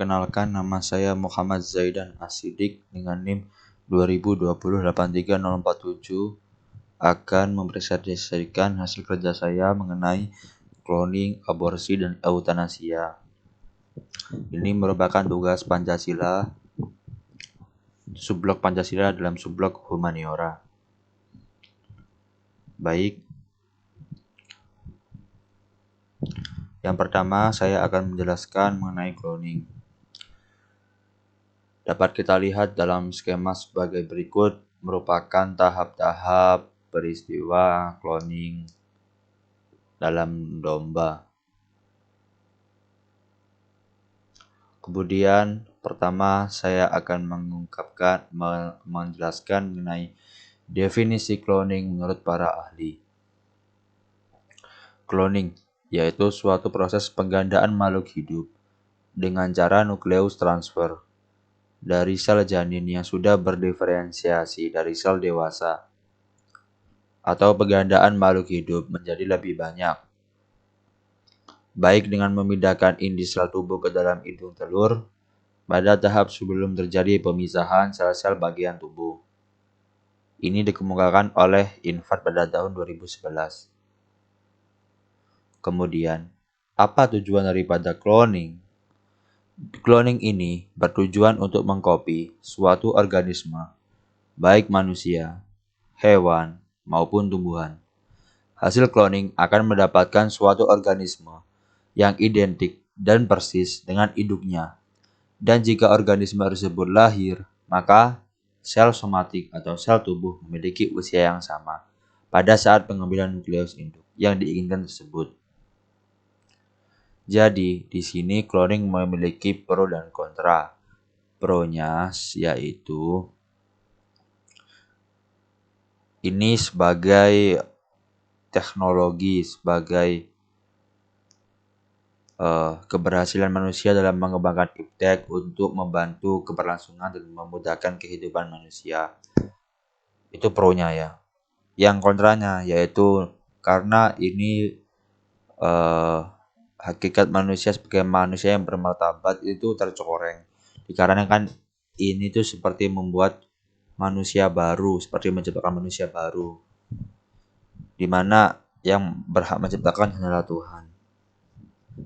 Kenalkan, nama saya Muhammad Zaidan As-Siddiq dengan NIM 2020-83047 akan mempresentasikan hasil kerja saya mengenai cloning, aborsi, dan eutanasia. Ini merupakan tugas Pancasila, subblok Pancasila dalam subblok Humaniora. Baik, yang pertama saya akan menjelaskan mengenai cloning. Dapat kita lihat dalam skema sebagai berikut, merupakan tahap-tahap peristiwa cloning dalam domba. Kemudian pertama saya akan menjelaskan mengenai definisi cloning menurut para ahli. Cloning yaitu suatu proses penggandaan makhluk hidup dengan cara nukleus transfer dari sel janin yang sudah berdiferensiasi dari sel dewasa, atau penggandaan makhluk hidup menjadi lebih banyak, baik dengan memindahkan inti sel tubuh ke dalam indung telur pada tahap sebelum terjadi pemisahan sel-sel bagian tubuh. Ini dikemukakan oleh Infant pada tahun 2011. Kemudian, apa tujuan daripada cloning? Cloning ini bertujuan untuk mengkopi suatu organisme, baik manusia, hewan, maupun tumbuhan. Hasil cloning akan mendapatkan suatu organisme yang identik dan persis dengan induknya. Dan jika organisme tersebut lahir, maka sel somatik atau sel tubuh memiliki usia yang sama pada saat pengambilan nukleus induk yang diinginkan tersebut. Jadi, di sini cloning memiliki pro dan kontra. Pro-nya yaitu ini sebagai teknologi, sebagai keberhasilan manusia dalam mengembangkan iptek untuk membantu keberlangsungan dan memudahkan kehidupan manusia. Itu pro-nya ya. Yang kontranya yaitu karena ini hakikat manusia sebagai manusia yang bermartabat itu tercoreng. Dikarenakan ini tuh seperti membuat manusia baru, seperti menciptakan manusia baru, di mana yang berhak menciptakan hanyalah Tuhan.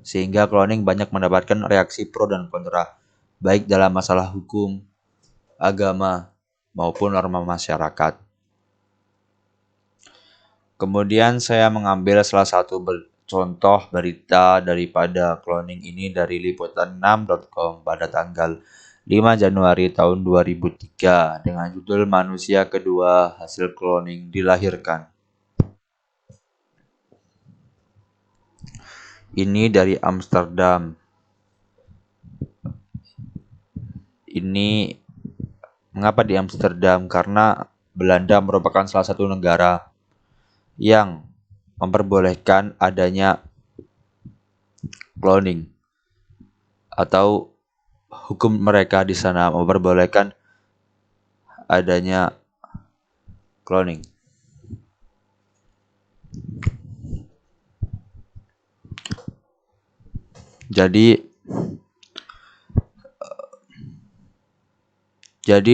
Sehingga cloning banyak mendapatkan reaksi pro dan kontra, baik dalam masalah hukum, agama, maupun norma masyarakat. Kemudian saya mengambil salah satu contoh berita daripada cloning ini dari liputan6.com pada tanggal 5 Januari tahun 2003 dengan judul Manusia Kedua Hasil Cloning Dilahirkan. Ini dari Amsterdam. Ini mengapa di Amsterdam? Karena Belanda merupakan salah satu negara yang memperbolehkan adanya cloning, atau hukum mereka di sana memperbolehkan adanya cloning. Jadi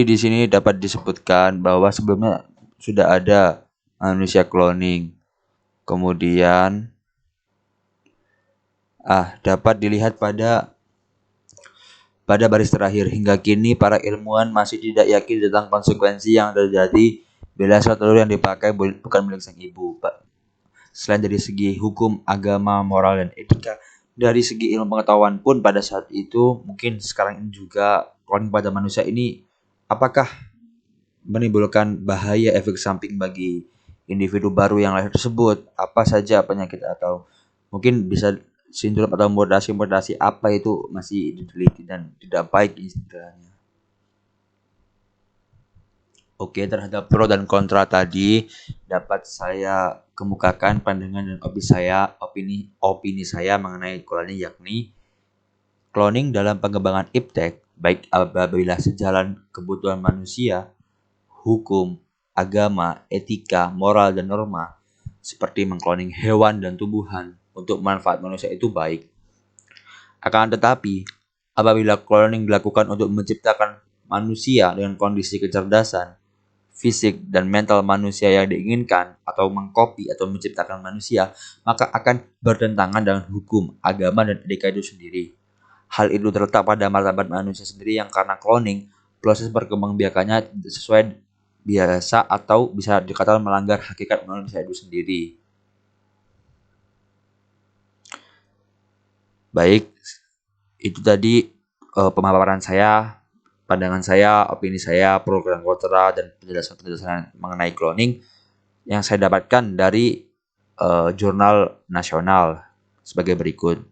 di sini dapat disebutkan bahwa sebelumnya sudah ada manusia cloning. Kemudian dapat dilihat pada baris terakhir, hingga kini para ilmuwan masih tidak yakin tentang konsekuensi yang terjadi bila sel telur yang dipakai bukan milik sang ibu. Selain dari segi hukum, agama, moral, dan etika, dari segi ilmu pengetahuan pun pada saat itu, mungkin sekarang ini juga, cloning pada manusia ini apakah menimbulkan bahaya efek samping bagi individu baru yang lahir tersebut? Apa saja penyakit atau mungkin bisa sindrom atau mutasi apa itu masih diteliti dan tidak baik istilahnya. Oke, terhadap pro dan kontra tadi dapat saya kemukakan pandangan dan opini saya mengenai cloning, yakni cloning dalam pengembangan iptek baik apabila sejalan kebutuhan manusia, hukum, agama, etika, moral, dan norma, seperti mengkloning hewan dan tumbuhan untuk manfaat manusia itu baik. Akan tetapi, Apabila cloning dilakukan untuk menciptakan manusia dengan kondisi kecerdasan, fisik, dan mental manusia yang diinginkan, atau mengkopi atau menciptakan manusia, maka akan bertentangan dengan hukum, agama, dan etika itu sendiri. Hal itu terletak pada martabat manusia sendiri yang karena cloning, proses perkembangbiakannya tidak sesuai biasa atau bisa dikatakan melanggar hakikat manusia itu sendiri. Baik, itu tadi pemaparan saya, pandangan saya, opini saya, pro dan kontra, dan penjelasan-penjelasan mengenai cloning yang saya dapatkan dari jurnal nasional sebagai berikut.